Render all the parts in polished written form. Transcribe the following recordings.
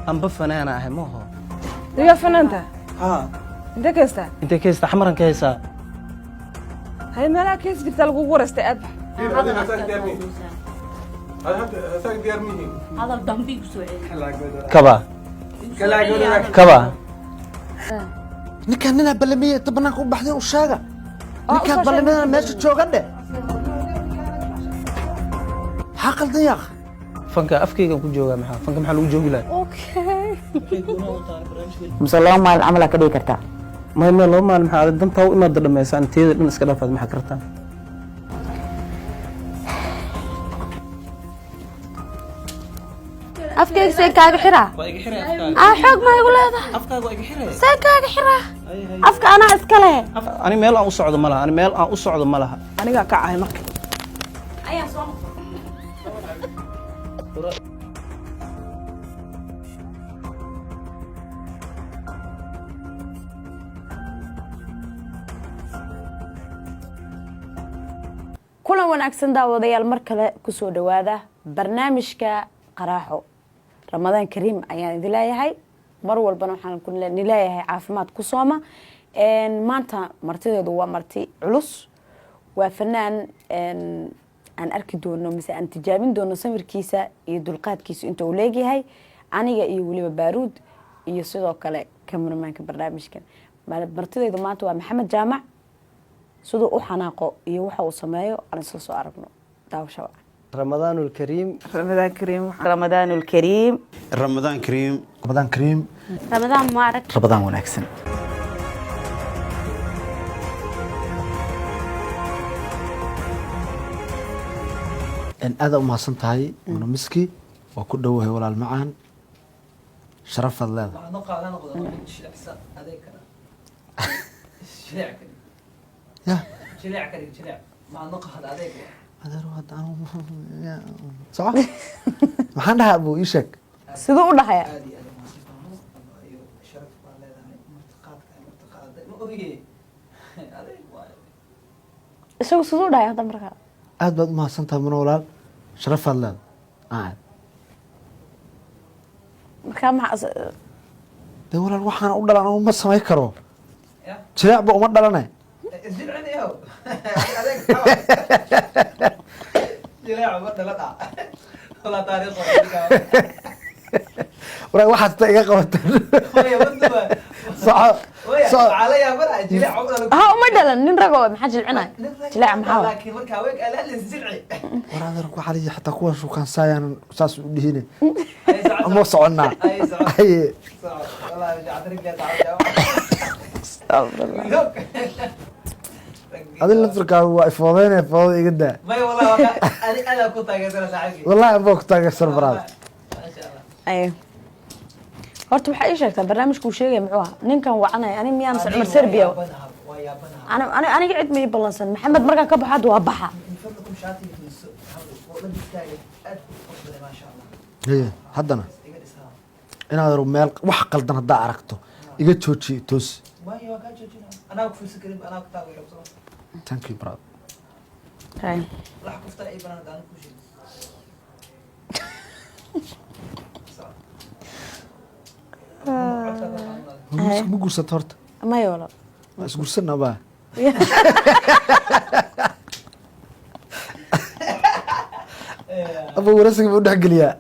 أنا بفنانة أهي مو هو يا فنانته ها انت كيستا أنت كيس حمرا كيسا هاي مالك كيس قلت له ورست ابح هذا هساك ديار مين هذا الدمبي بسوي كبا كبا ninkaan ninaa balamiye inta banaanka u baxdeen u sheega ninkaan balamiyana meesha joogan dhe maxaa qaldan yaaq فنكا أفكيك كوجوجا محا فنكا محل وجوجي اوكي مسلم مال عملك كدي كرتا مهم لو ما محا دم تاو إما ضد ما يسان تيد من إسكالافات محا كرتا afkayga see kaaga xiraa xoog ma igu leedahay afkaaga iga xiree see kaaga xiraa afka anaa iska leh ani meel aan u socdo malaha ani meel aan u socdo malaha aniga ka ahay marka ayaa soo kulan wanaagsan daawadayaal mar kale ku soo dhawaada barnaamijka qaraaxo ramadaan kariim ayaan idin leeyahay mar walbana waxaan ku leeyahay caafimaad ku sooma maanta martideedu waa marti culus waa fanaan aan arki doono mise aan tijaabin doono samirkiisa iyo dulqaadkiisa inta uu leegyahay aniga iyo weliba baaruud iyo sidoo kale kameramaanka barnaamijkan martideedu maanta waa maxamed jaamac sidoo u xanaaqo iyo waxa uu sameeyo aan isla soo aragno daawasho رمضان الكريم ramadaan kariim رمضان الكريم ramadaan kariim ramadaan kariim ramadaan mubarak ramadaan wanaagsan aada u mahadsan tahay muna miski waa ku dhowahay walaal macaan sharafaad leedahay soco maxaan dhahaa buu ii sheeg sidoo u dhaxaya isagu sidoo u dhaxaya hadda markaa aad baad u mahadsan tahay muna walaal sharafaad leedahay markaa maxaa dee walaal waxaana u dhalan uma samayn karo jileecba uma dhalane walaal waxaad ta iga qabateen ha uma dhalan nin rago maxaa jilcinay jilaaca maxaa waraadeer ku xaliya xataa kuwan shukaansaayaan saas u dhihine ama soconnaa haye adin laftirkaagu waa ifoodeynaya foodada iga daa wallahi anbaa ku taageersan baraad horta waxaa ii sheegtaa barnaamijka uu sheegaya muxuu ahaa ninkan wacanaya ani miyaan cumar serbiya aniga cid ma ii ballansan maxamed markaan ka baxo hadda waa baxa haye haddana inaad meel wax qaldan haddaa aragto iga joojiye toos thank you brother ma guursato horta maya walaal waa isguursanaa baa aba warasiga ma u dhexgeliyaa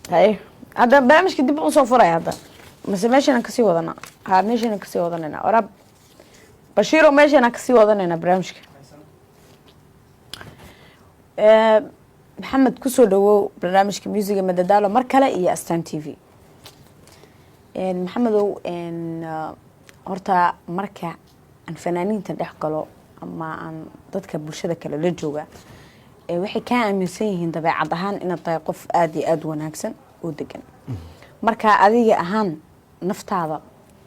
hay hadda barnaamijka dib u soo furaya hadda mase meeshaan kasii wadana ha meeshaan kasii wadanayna warab bashiiro meeshaan kasii wadanayna barnaamijka maxamed ku soo dhawow barnaamijka musiga madadaalo mar kale iyo astaan t v maxamedow horta marka aan fanaaniinta dhex galo ama aan dadka bulshada kale la jooga waxay kaa aaminsan yihiin dabeecad ahaan inaad tahay qof aada iyo aada wanaagsan oo degan marka adiga ahaan naftaada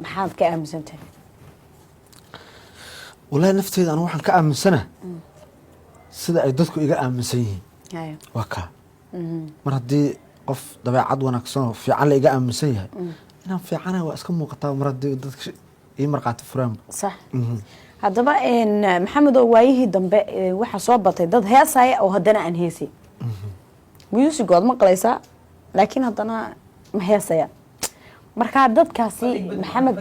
maxaad ka aaminsan tahay wallahi nafteeda anu waxaan ka aaminsana sida ay dadku iga aaminsan yihiin waa kaa mar haddii qof dabeecad wanaagsan oo fiican la iga aaminsan yahay inaan fiicanahay waa iska muuqataa mar haddii dadka ii marqaati furaan صح haddaba maxamed oo waayihii dambe waxa soo batay dad heesaya oo haddana aan heesay musigood maqlaysaa laakiin haddana ma heesaya marka dadkaasi maxamed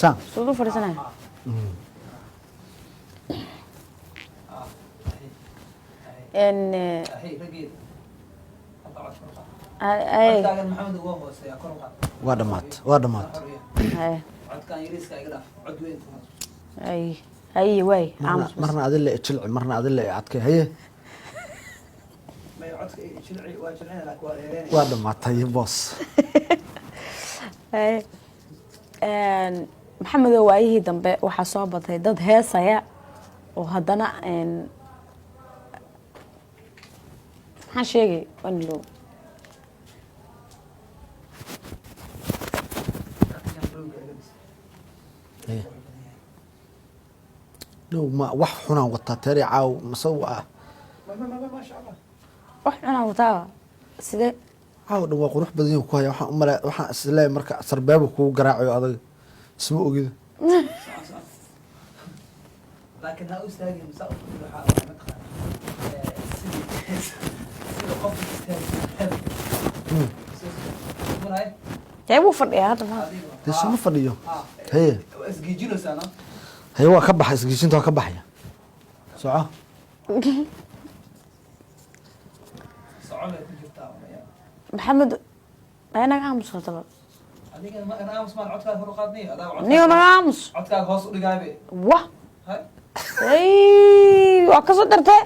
saan soo fariisanaya ان اي waa dhamaat اي اي واي marna adin la jilci marna adin la adkay haye waa dhamaatay boos maxamed oo waayihii dambe waxaa soo batay dad heesaya oo haddana maxaan sheegay wanlow no ma wax xunaan wataa tari caaw masaw ah wax cunaa wataa sidee caaw dhan waa qurux badan ku haya waxaan u malaa waxaan isleeyahay marka sarbeebo kugu garaacayo adag isma ogida laakiin ha u istaagin masaa dee wuu fadhiyaa hadda ma dee suma fadhiyo haye haye waa ka baxay isgiijinta waa ka baxaya soco maxamed naga aamus hadaba niyo naga aamus wa waa kasoo dartee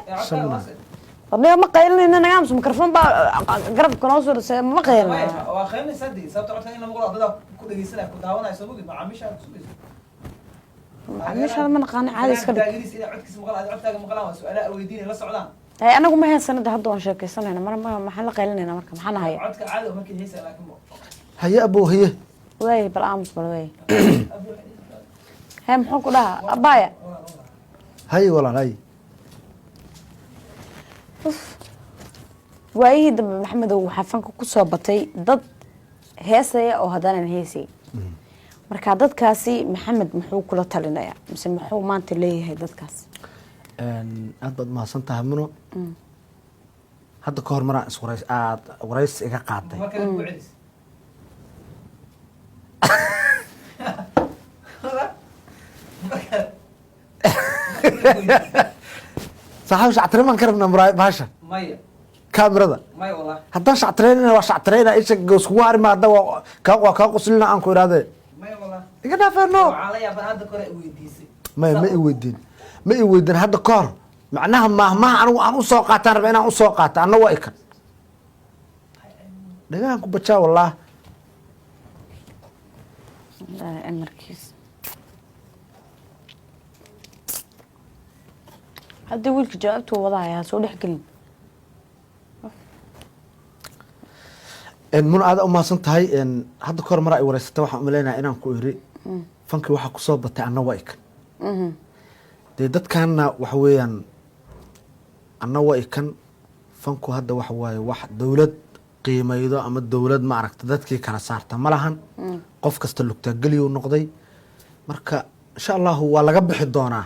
niyo ma qaylinayna naga aamus mikrofon baa garabka noo soo dhasay ma qaylinay macaamiishaada ma naqaana caadi iska dhig anagu ma heesanada hadda waan sheekaysanayna maxaan la qaylinayna marka maxaan haya haye abow haye waay bal aamus bal waay hee muxuu ku dhahaa abaya haye walaal haye waayihii dambe maxamedow waxaa fanka kusoo batay dad heesaya oo haddana heesay marka dadkaasi maxamed muxuu kula talinayaa mise muxuu maanta leeyahay dadkaas aad baad mahadsan tahay muno hadda ka hor maraan iswarays aad warays iga qaaday saxaab shactiramaan ka rabnaa bahasha kaamirada haddaan shactiraynana waa shactirayna isha iskugu harima hadda waa kaa qoslina aan ku idhahdee iga dhaafeeno maya ma i weydiin hadda ka hor macnaha maahmaha anigu aan usoo qaataan raba inaan usoo qaata anna waa ikan dhagahan ku bajaa wallaah amarkiis hadda wiilka jawaabtuu wadahaya ha soo dhex gelin muna aada umahadsan tahay hadda ka hor maraa i wareysata waxaan umaleynaya inaan ku iri fankii waxaa kusoo batay anna waa ikan dee dadkaana waxa weeyaan anna waa ikan fanku hadda waxa waaye wax dowlad qiimaydo ama dowlad ma aragta dadkii kala saarta ma lahan qof kasta lugtaageliyu noqday marka insha allahu waa laga bixi doonaa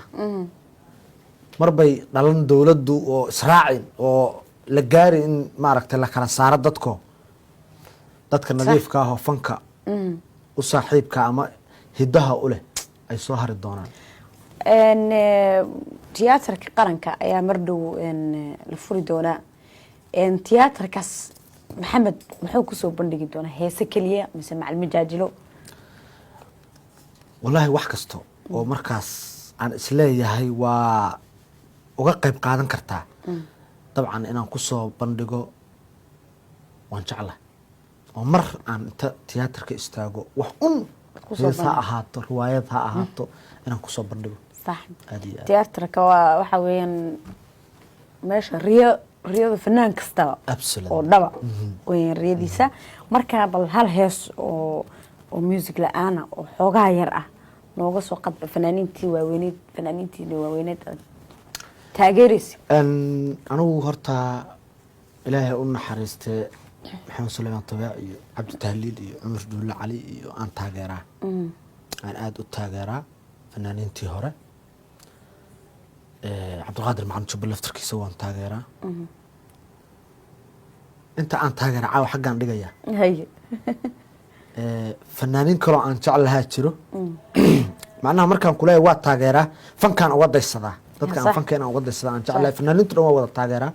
marbay dhalan dowladdu oo israacin oo la gaari in maaragta la kala saaro dadka nadiifka ah oo fanka u saaxiibka ama hidaha u leh ay soo hari doonaan tiyaatarka qaranka ayaa mar dhow la furi doonaa tiyaatarkaas maxamed muxuu kusoo bandhigi doonaa heese keliya mise macalmajaajilo wallaahi wax kasta oo markaas aan isleeyahay waa uga qayb qaadan kartaa dabcan inaan kusoo bandhigo waan jeclahay oo mar aan inta tiyaatarka istaago wax hees ha ahaato riwaayad ha ahaato inaan kusoo bandhigo tiyaatarka waxa weeyaan meesha riyada fanaan kasta oo dhaba weeyaan riyadiisa markaa bal hal hees oo music la-aana oo xoogaha yar ah nooga soo qadba fanaaniintii waaweyneed taageeraysa anigu horta ilaahay u naxariistee maxamed suleymaan tabeec iyo cabdi tahliil iyo cumar duulle cali iyo aan taageeraa aan aada u taageeraa fanaaniintii hore cabdulqaadir macalin jubba laftarkiisa waan taageeraa inta aan taageera caawa xaggaan dhigaya haye fanaaniin kaloo aan jeclahaa jiro macnaha markaan kuleeya waa taageeraa fankaan uga daysadaa dadka aan fanka inaan uga daysadaa aan jeclahay fanaaniintu dhan waa wada taageeraa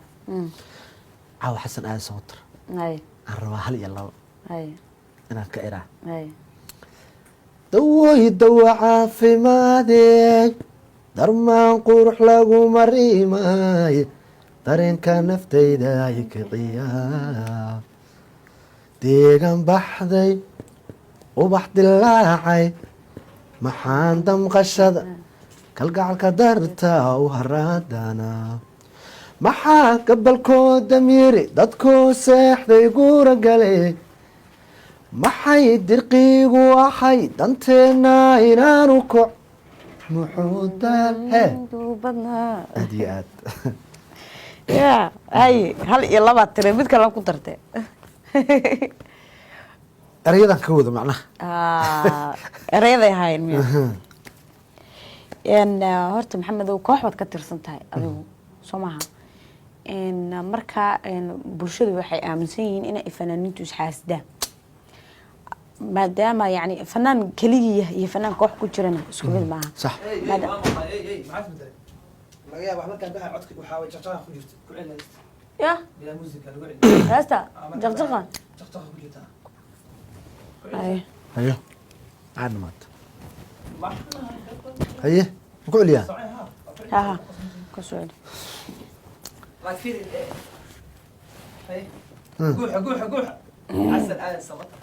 caawa xasan aadan samatar haye aan rabaa 1 iyo 2 haye inaan ka iraa haye dawooy dawa caafimaadey darmaan qurux lagu mariimay dareenka naftayda ay kiciyaa deegan baxday ubax dilaacay maxaan damqashada kalgacalka darta u haraadana maxaa gabalkooda miiri dadkuu seexday guura galay maxay dirqiigu ahay danteena inaanu koc muxuu dalhe aad iyo aad ya haye 1 iyo 2 tire mid kale ku dartay erayadan ka wada macnaha erayaday hayn miya horta maxamedow koox baad ka tirsan tahay adigu soo maaha marka bulshadu waxay aaminsan yihiin inay fanaaniintu isxaasidaan maadaama yani fanaan keligii yahay iyo fanaan koox ku jirana isku mid maaha صح ya heesta jaqjaqa ايوه عاد مات هيه قول يا ha kasoo celi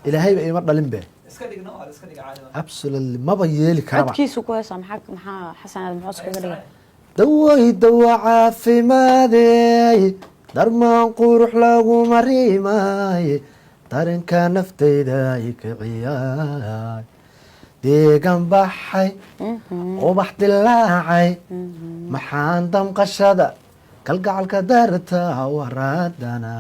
ilaahay ba ima dhalin be absolutely ma yeeli karaba codkiisu ku heesa maxaa xasan aad muxuu iskaga dhigay dawooy dawa caafimaadey darmaan qurux lagu mariimay dareenka naftayda ay kiciyaay deegan baxay ubax dilaacay maxaan damqashada kalgacalka darta waraadana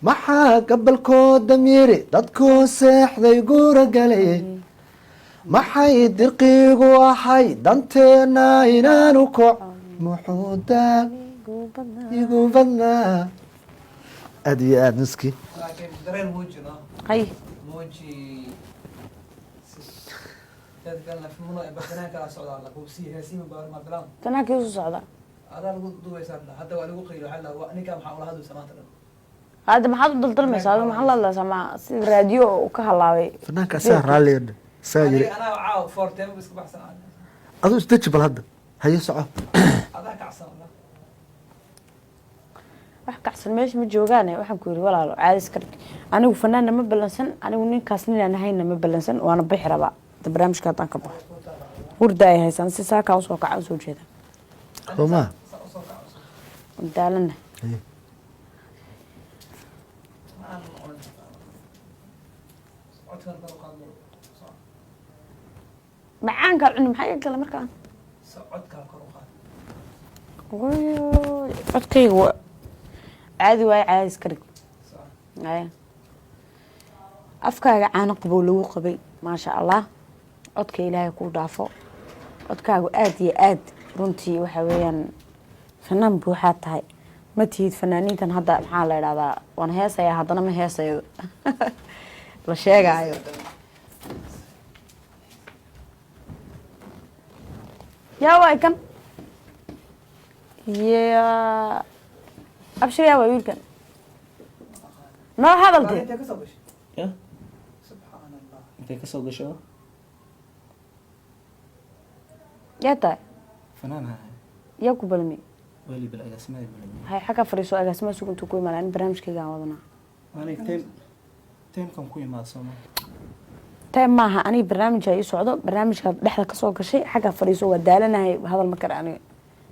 maxaa gabalkooda miiri dadkuu seexday guura galay maxay dirqiigu ahay danteena inaanu koc muxuu daal igu badnaa aad iyo aad miski hay fanaanka isu socda hadda maxaad u daldalmaysaa adigu maxaa la hadlaysaa ma sida raadiyo uu ka halaabay fanaanka asaa raalliya saa yiri aduu isdeji bal hadda haye soco wax kacsan meesha ma joogaane waxaan ku yiri walaalo caadis ka dhig anigu fanaanna ma balansan anigu ninkaas ninaan ahayna ma balansan waana bixi rabaa barnaamijka haddaan ka baxo hurda ay haysaan si saakaa usoo kaca usoo jeeda soma daalana macaankaa cuni maxaa iga gala markaan codkayga waa caadi waayo caadis ka dhig afkaaga caano qabow lagu qabay maasha allah codka ilaahay kuu dhaafo codkaagu aada iyo aad runtii waxa weeyaan fanaan buuxaa tahay ma tihid fanaaniintan hadda maxaa la idhahdaa waan heesaya haddana ma heesayo la sheegaayo yaa waay kan ya abshir yaa waay wiilkan noo hadaltee intay kasoo gasho yaa tahay fanaan hahay yaa ku balmi weli bal agaasimaday balmi hay xagga fadhiiso agaasima suguntu ku imaanaa in barnaamijkayga aan wadanaa anay teemkan ku imaad sooma time maaha aniga barnaamij ay socdo barnaamijka dhexda kasoo gashay xagga fadhiiso waa daalanahay hadal ma kara aniga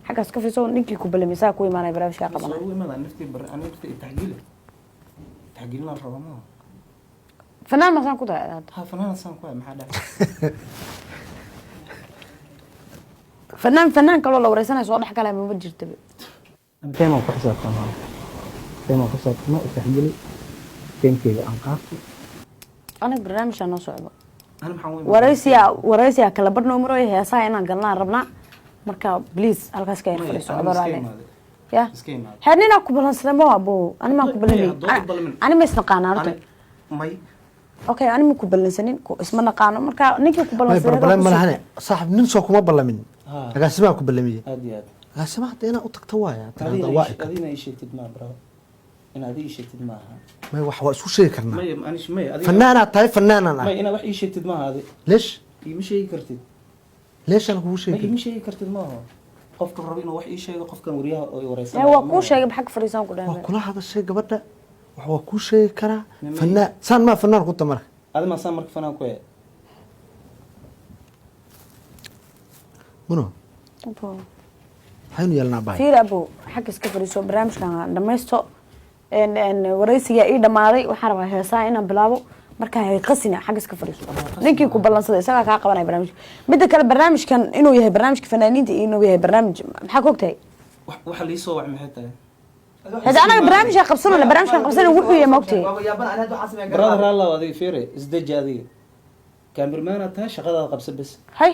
xaggaas ka fadhiiso ninkii ku balmi saa ku imaanaya barnaamijka qabanaya ugu imaada naftii naftii taxgiil la rabo ma fanaan masaan ku tahay ha fanaan san ku maxaa dhac fanaan kaloo la wareysanayo soo dhex galay ma jirtaba teema ku xisaabtama teema ku xisaabtama taxgiil sheekeynkeyga aan qaato aniga barnaamijka noo socdo أنا محاول waraysiya kala badhnoo marooy heesaha inaan galnaan rabnaa marka please halkaas ka yar fadhiiso adoraale ya heer ninaa ku balansaday ma abo ani maan ku balanay ani ma isnaqaanaa horta ماي okay ani ma ku balansanin isma naqaano marka ninkii ku may balansaday barbalan ma lahane saaxib nin soo kuma ballamin agaasimaa ku ballamiyey هادي هاد agaasimaa hadda inaa u tagto waaya tirada waa ika أدينا إيش تد ما برا أنا أدي إيش تد ما may wax waa isku sheegi karnaa ماي أنا إيش ماي أدي fanaanaad tahay fanaanan ah ماي أنا وح إيش تد ما هذا leesh يمشي شيء كرتد leeshaan kugu ما sheegi يمشي شيء كرتد ما هو قف كان ربينا وح إيش شيء قف كان وريها وريسان waa kuu sheegay maxaa ka fadhiisaan ku waa dhahay kula hadashay gabadha wax waa kuu sheegi karaa fanaan saan maa fanaan ku tamarka هذا ما صار مرك فنان كوي muno waxaynu yeelnaa bahay fiir abo xag iska fadhiiso barnaamijkan dhamaysto waraysiga ii dhamaaday waxaan rabaa heesaha inaan bilaabo markaa hay qasina xag iska fadhiiso ninkii ku ballansaday isagaa kaa qabanaya barnaamijka midda kale barnaamijkan inuu yahay barnaamijka fanaaniinta iyo inuu yahay barnaamij maxaa ka ogtahay وح اللي يسوى عم حتى hada anaga barnaamijka qabsanayna barnaamijkan qabsanayna wuxuu yahay ma ogtahay برادر الله هذه فيري ازدج هذه كاميرمان أتها شغلة قبس بس hay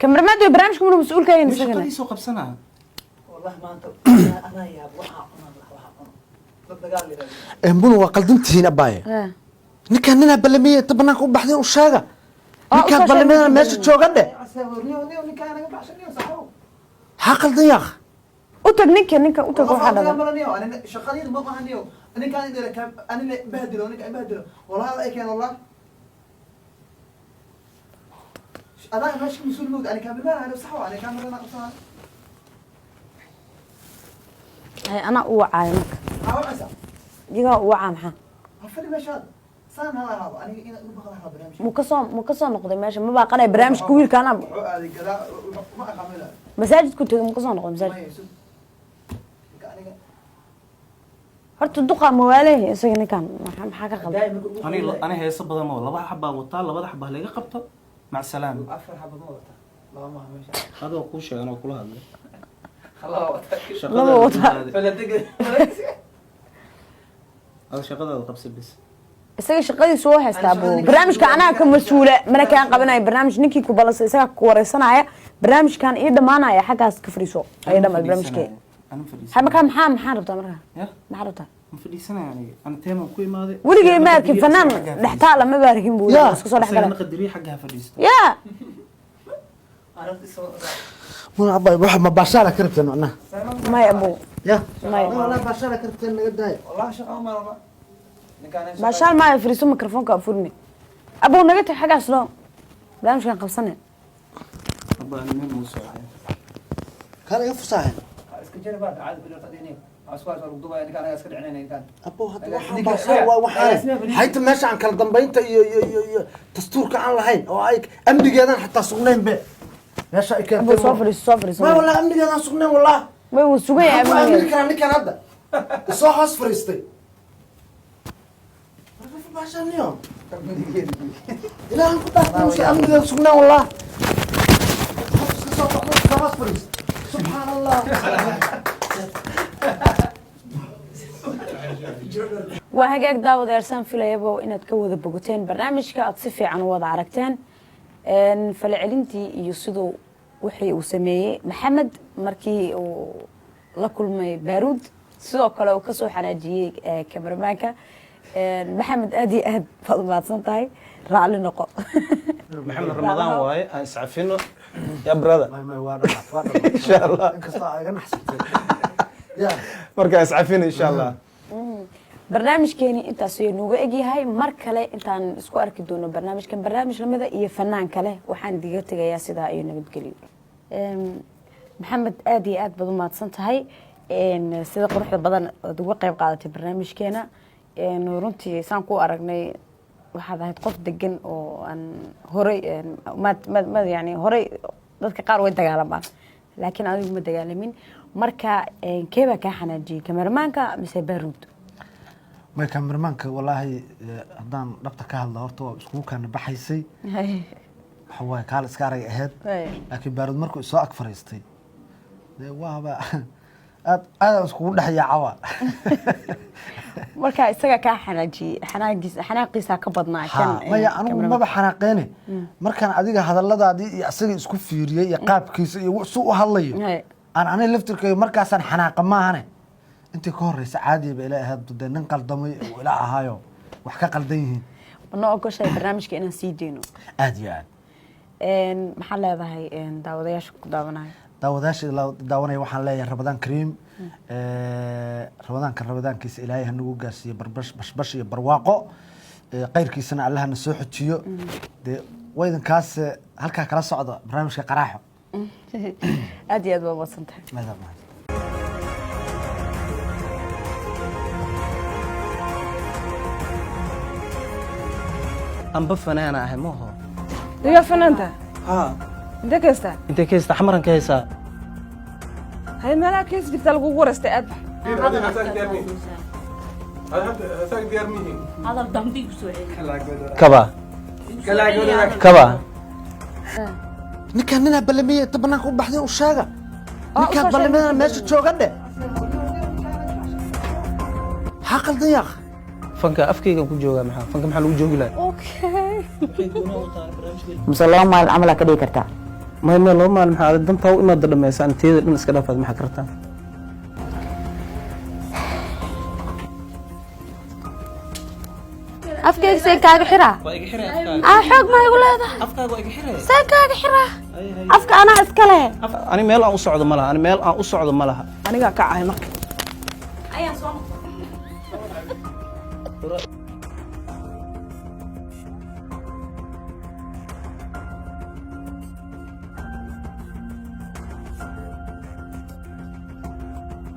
kamaramaadu barnaamijka muu mas'uul ka yahay مش isagana شغلة يسوق قبسنا muno waa qaldantihiin abaaye ninkaan ninaa ballamiyey inta banaanka u baxday u sheega ninkaan usoo ballamiyana sheegay. meesha jooga dhe haa qaldan yaaq u tag ninka u tag waxaa dhalan hay anaa u wacaayo marka iyagaa u wacaa maxaa mu kasoo noqday meesha ma baaqanaya barnaamijka wiilka anaa masaajidku tegay mu kasoo noqday masaajid horta duqa mawaalehe isaga ninkan maxaa ka qaldan أنا هي صبر ما والله حبة وطال ولا حبة اللي قبته مع السلامة هذا هو كل شيء أنا أقول هذا laba wata هذا شغلة القبس بس isaga shaqadiisu waa haystaa buu barnaamijka anaa ka mas-uula mana kaan qabanaya barnaamij ninkii ku balansa isaga ku wareysanaya barnaamijkan ii dhamaanaya xaggaas ka fariiso ay dhamal barnaamijkee أنا مفلس hay markaa maxaa rabtaa markaa يا maxaa rabtaa مفلس أنا يعني أنا تيمم كوي ماذا weligay ma arkin fanaan dhextaala ma baarkin buu iska soo dhex gala نقدريه حقها فلس ya muno abaaye waxa ma baashaala ka rabteen macnaha maya buu ya maya walaa baashaala ka rabteen naga daay maashaal maya fariiso mikrofoonka afurni abow naga tag xaggaas loo barnaamijkan qabsane أبغى أنا من موسى kaan iga fusaahen abo hadda waxaan baashaal waa waxaane hayta meesha aan kala dambaynta iyo dastuurka aan lahayn oo ay amnigeedan xataa sugnayn be meesha ay abow soo keentay fariiso ma walaa amnigeedan sugnayn walaa way wuu sugan yahay amni amnigeeda karaa ninkan hadda isoo hoos fariistay baashaaniyo ilaahan ku dhaartay amnigeeda sugnaan walaa hoos fariist subxaan allah waa hagaag daawadayaal filayabo inaad ka wada bogoteen barnaamijka aad si fiican u wada aragteen falcelintii iyo siduu wixii uu sameeyey maxamed markii uu la kulmay baaruud sidoo kale uu kasoo xanaajiyey kamaramaanka maxamed aad iyo aad baad umahadsan tahay raacli noqo محمد رمضان واي أسعفينه يا برادر إن شاء الله. مركز أسعفينه إن شاء الله barnaamijkeeni intaas ayuu nooga egyahay mar kale intaan isku arki doono barnaamijkan barnaamij lamida iyo fanaan kale waxaan diga tegayaa sidaa iyo nabadgelyo maxamed aad iyo aad baad umahadsan tahay sida quruxda badan ood uga qayb qaadatay barnaamijkeena runtii saan ku aragnay waxaad ahayd qof degan oo aan horay yani horay dadka qaar way dagaalamaan laakiin adigu ma dagaalamin marka keebaa kaa xanaajiyey kameramaanka mise baaruud may kameramaanka walaahi haddaan dhabta ka hadla horta waa iskugu kaana baxaysay waxa waaye kaal iska arag ahayd laakiin baaruud markuu isoo ag fariistay dee waaba aad iskugu dhex yaacawa marka isaga kaa xanaajiyey xanaaqiisa ka badnaa kan maya anigu maba xanaaqeene markaan adiga hadalladaadii iyo asaga isku fiiriyey iyo qaabkiisa iyo suu u hadlayo aan aniga laftirkayga markaasaan xanaaqa maahane intii ka horeysa caadiba ila ahayd dee nin qaldamay oo ila ahaayo wax ka qaldan yihiin wana ogoshahay barnaamijka inaan sii deyno aad iyo aad maxaa leedahay daawadayaasha ku daawanaya daawadayaasha daawanaya waxaan leeyahay Ramadaan Kariim ramadaankiisa ilaahay hanagu gaarsiiyo bashbash iyo barwaaqo qayrkiisana allahna soo xojiyo dee waydankaas halkaa kala socda barnaamijka qaraaxo aad iyo aad waa wasantahay amba fanaana ahay maaho diga fanaanta intee ka haystaa xamaran ka haysaa hay meelaha kees jirta lagu wareystay aad kaba ninkaan ninaa balamiye inta banaanka u baxday u sheega ninkaan balamiyana meesha jooga dhe maxaa qaldan yaaq fanka afkaygan ku joogaa maxaa fanka maxaa lagu joogi lahaa mise 2 maalin camal ka dhigi kartaa ما 2 maalin maxaa dantaa u imaada dhameysaan teeda dhan iska dhaafaad maxaa kartaa afkayga say kaaga xiraa xoog ma igu leedahay afkaaga waa iga xiray say kaaga xiraa afka anaa iska leh ani meel aan u socdo ma laha ani meel aan u socdo ma laha aniga ka ahay marka ayaan soo